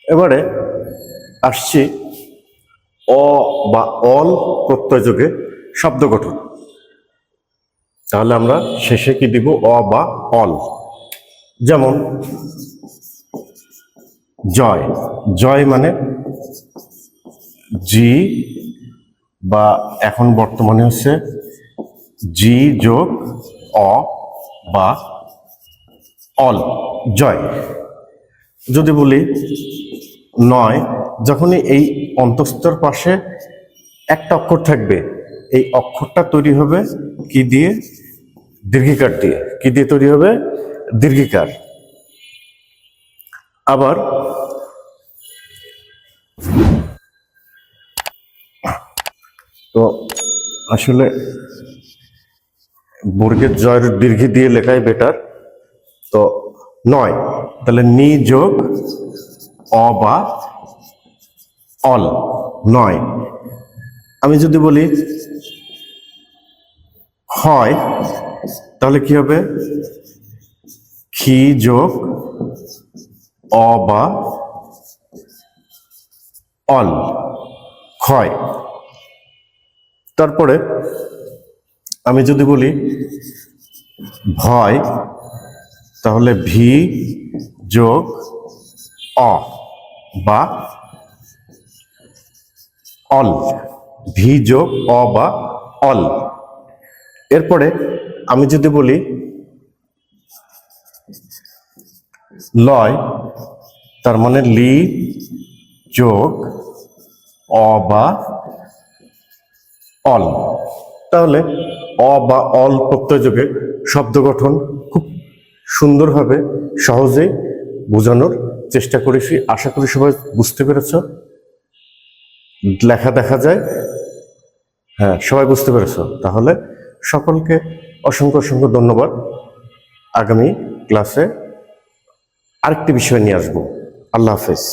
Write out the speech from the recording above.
এবারে আসছি অ বা অল প্রত্যয়যোগে শব্দ গঠন। তাহলে আমরা শেষে কি দিব? অ বা অল। যেমন জয়, জয় মানে জি বা এখন বর্তমানে হচ্ছে জি যোগ অ বা অল, জয়। যদি বলি নয়, যখনই এই অন্তঃস্থর পাশে একটা অক্ষর থাকবে, এই অক্ষরটা তৈরি হবে কি দিয়ে? দীর্ঘিকার দিয়ে। কি দিয়ে তৈরি হবে? দীর্ঘিকার। আবার তো আসলে বর্গের জয়ের দীর্ঘি দিয়ে লেখাই বেটার। তো নয়, তাহলে নি যোগ অ বা অল, নয়। আমি যদি বলি ক্ষয়, তাহলে কি হবে? খি যোগ অ বা অল, ক্ষয়। তারপরে আমি যদি বলি ভয়, তাহলে ভি যোগ অ বা অল, ভি যোগ অ বা অল। এরপরে আমি যদি বলি লয়, তার মানে লি যোগ অ বা অল। তাহলে অ বা অল প্রত্যয়যোগে শব্দ গঠন খুব সুন্দরভাবে সহজেই বোঝানোর চেষ্টা করেছি। আশা করি সবাই বুঝতে পেরেছ। লেখা দেখা যায়? হ্যাঁ, সবাই বুঝতে পেরেছ। তাহলে সকলকে অসংখ্য অসংখ্য ধন্যবাদ। আগামী ক্লাসে আরেকটি বিষয় নিয়ে আসবো। আল্লাহ হাফেজ।